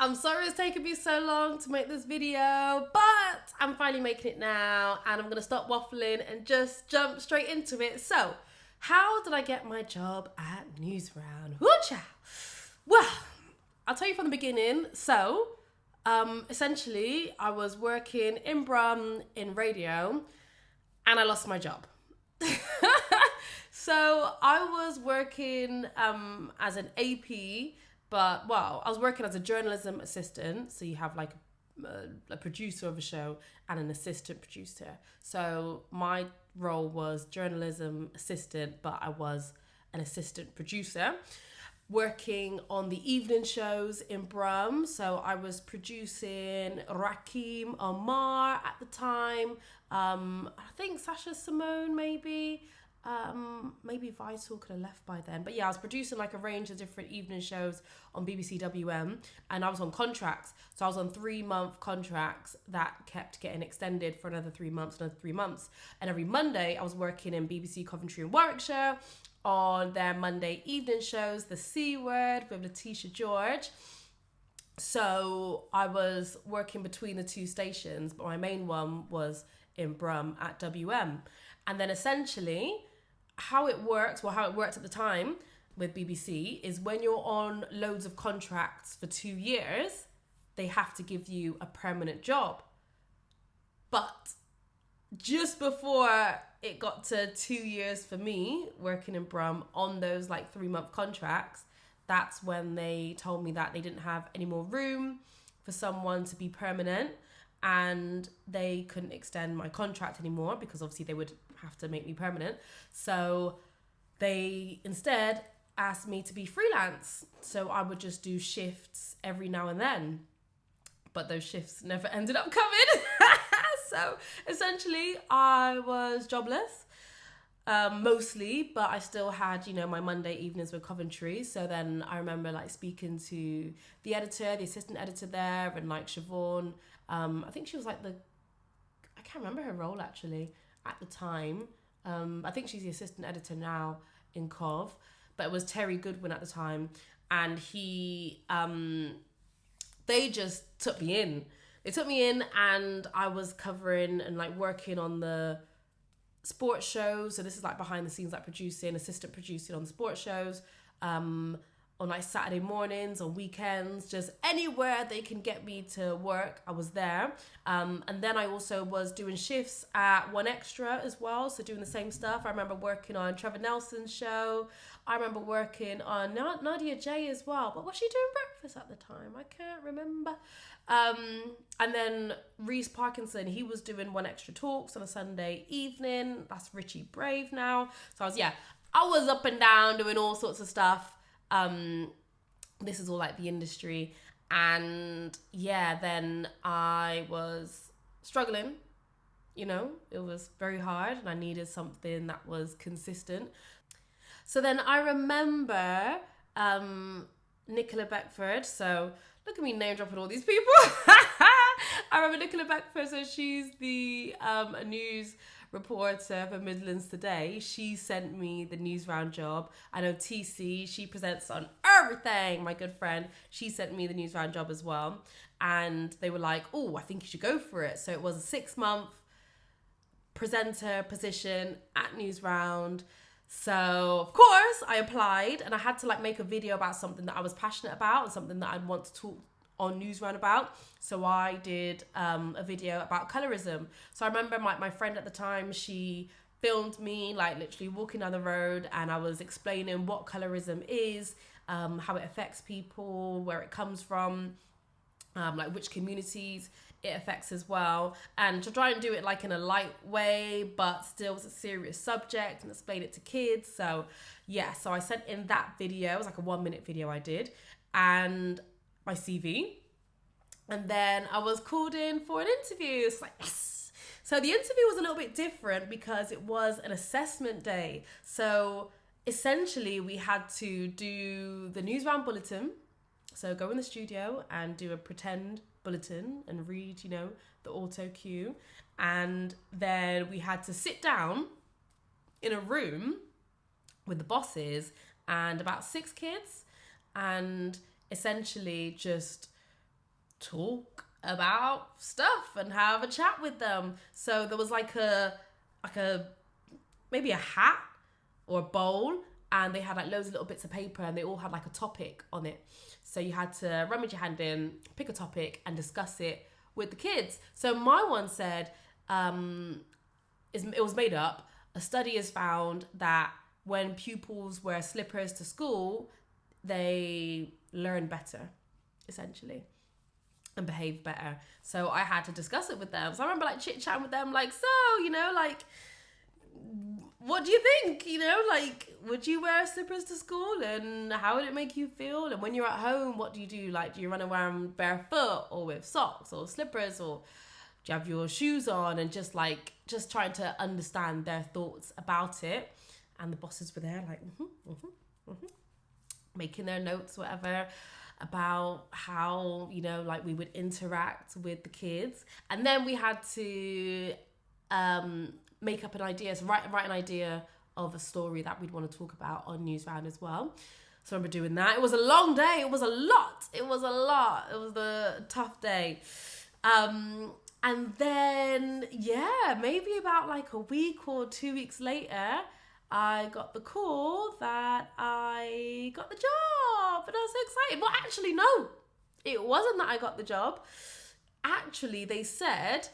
I'm sorry it's taken me so long to make this video, but I'm finally making it now, and I'm gonna stop waffling and just jump straight into it. So, how did I get my job at Newsround? Woo-cha! Well, I'll tell you from the beginning. So, essentially, I was working in Brum in radio, and I lost my job. So I was working as an AP, but I was working as a journalism assistant. So you have like a producer of a show and an assistant producer. So my role was journalism assistant, but I was an assistant producer working on the evening shows in Brum. So I was producing Rakim Omar at the time. I think Sasha Simone maybe. Maybe Vital could have left by then, but yeah, I was producing like a range of different evening shows on BBC WM, and I was on contracts. So I was on 3-month contracts that kept getting extended for another 3 months, and every Monday I was working in BBC Coventry and Warwickshire on their Monday evening shows, The C Word with Letitia George. So I was working between the two stations, but my main one was in Brum at WM. And then essentially how it worked at the time with BBC is when you're on loads of contracts for 2 years, they have to give you a permanent job. But just before it got to 2 years for me working in Brum on those like 3-month contracts, that's when they told me that they didn't have any more room for someone to be permanent, and they couldn't extend my contract anymore because obviously they would have to make me permanent. So they instead asked me to be freelance. So I would just do shifts every now and then. But those shifts never ended up coming. So essentially I was jobless. Mostly, but I still had, my Monday evenings with Coventry. So then I remember like speaking to the editor, the assistant editor there, and like Siobhan. I think she was like I can't remember her role actually at the time. I think she's the assistant editor now in Cov, but it was Terry Goodwin at the time, and they just took me in. They took me in, and I was covering and like working on the sports shows. So this is like behind the scenes, like assistant producing on the sports shows, on like Saturday mornings, on weekends, just anywhere they can get me to work, I was there. And then I also was doing shifts at One Extra as well, so doing the same stuff. I remember working on Trevor Nelson's show. I remember working on Nadia J as well, but was she doing breakfast at the time? I can't remember. And then Reese Parkinson, he was doing One Extra Talks on a Sunday evening. That's Richie Brave now. So I was up and down doing all sorts of stuff. This is all like the industry, and then I was struggling, it was very hard, and I needed something that was consistent. So then I remember Nicola Beckford. So look at me name dropping all these people. I remember Nicola Beckford. So she's the news reporter for Midlands Today. She sent me the Newsround job. I know TC, she presents on everything, my good friend. She sent me the Newsround job as well. And they were like, oh, I think you should go for it. So it was a 6-month presenter position at Newsround. So of course I applied, and I had to like make a video about something that I was passionate about and something that I'd want to talk on Newsround about. So I did a video about colorism. So I remember my friend at the time, she filmed me like literally walking down the road, and I was explaining what colorism is, how it affects people, where it comes from, like which communities it affects as well, and to try and do it like in a light way, but still was a serious subject, and explain it to kids. So I sent in that video. It was like a 1-minute video I did, and my CV, and then I was called in for an interview. It's like, yes. So the interview was a little bit different because it was an assessment day. So essentially we had to do the Newsround bulletin. So go in the studio and do a pretend bulletin and read, the auto cue. And then we had to sit down in a room with the bosses and about 6 kids, and essentially just talk about stuff and have a chat with them. So there was like a maybe a hat or a bowl, and they had like loads of little bits of paper, and they all had like a topic on it. So you had to rummage your hand in, pick a topic, and discuss it with the kids. So my one said, it was made up. A study has found that when pupils wear slippers to school, they learn better, essentially, and behave better. So I had to discuss it with them. So I remember like chit-chatting with them, like, so, you know, like, what do you think? You know, like, would you wear slippers to school, and how would it make you feel? And when you're at home, what do you do? Like, do you run around barefoot or with socks or slippers, or do you have your shoes on? And just trying to understand their thoughts about it. And the bosses were there like, making their notes, whatever, about how, you know, like we would interact with the kids. And then we had to make up an idea, so write an idea of a story that we'd want to talk about on Newsround as well. So I remember doing that. It was a long day. It was a lot. It was a tough day. And then, yeah, maybe about like a week or 2 weeks later, I got the call that I got the job, and I was so excited. Well, actually, no, it wasn't that I got the job. Actually, they said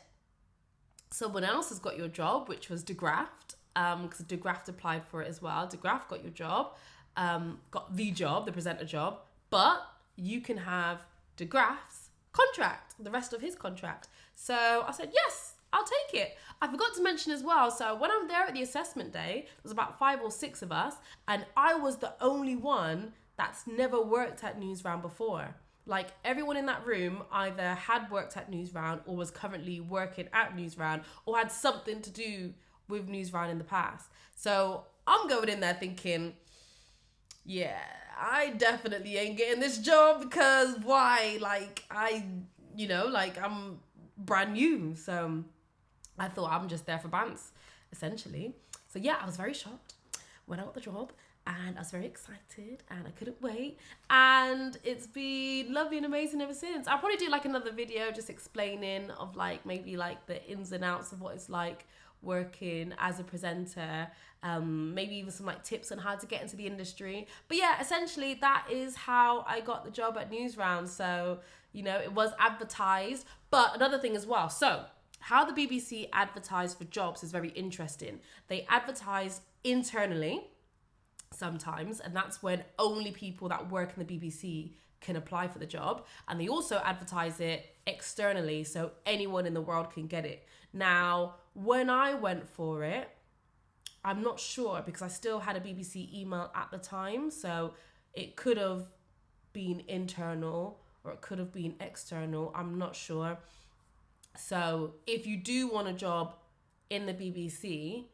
someone else has got your job, which was De Graft, because De Graft applied for it as well. De Graft got your job, got the job, the presenter job, but you can have De Graft's contract, the rest of his contract. So I said, yes, I'll take it. I forgot to mention as well, so when I'm there at the assessment day, there was about 5 or 6 of us, and I was the only one that's never worked at Newsround before. Like, everyone in that room either had worked at Newsround or was currently working at Newsround or had something to do with Newsround in the past. So I'm going in there thinking, yeah, I definitely ain't getting this job, because why? Like, I'm brand new. So I thought I'm just there for bants, essentially. So yeah, I was very shocked when I got the job, and I was very excited, and I couldn't wait. And it's been lovely and amazing ever since. I'll probably do like another video just explaining of like maybe like the ins and outs of what it's like working as a presenter, maybe even some like tips on how to get into the industry. But yeah, essentially that is how I got the job at Newsround. So, you know, it was advertised. But another thing as well, so how the BBC advertise for jobs is very interesting. They advertise internally sometimes, and that's when only people that work in the BBC can apply for the job. And they also advertise it externally, so anyone in the world can get it. Now, when I went for it, I'm not sure, because I still had a BBC email at the time, so it could have been internal or it could have been external. I'm not sure. So if you do want a job in the BBC,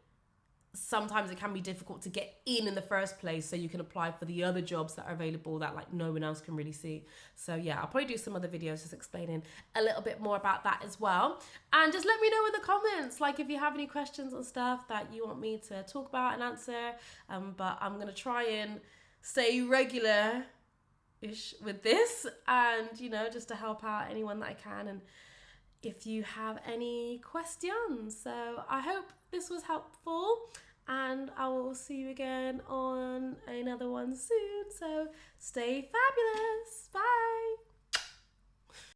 sometimes it can be difficult to get in the first place, so you can apply for the other jobs that are available that like no one else can really see. So yeah, I'll probably do some other videos just explaining a little bit more about that as well. And just let me know in the comments, like, if you have any questions or stuff that you want me to talk about and answer. But I'm gonna try and stay regular-ish with this, and, you know, just to help out anyone that I can, and if you have any questions. So I hope this was helpful, and I will see you again on another one soon. So stay fabulous. Bye.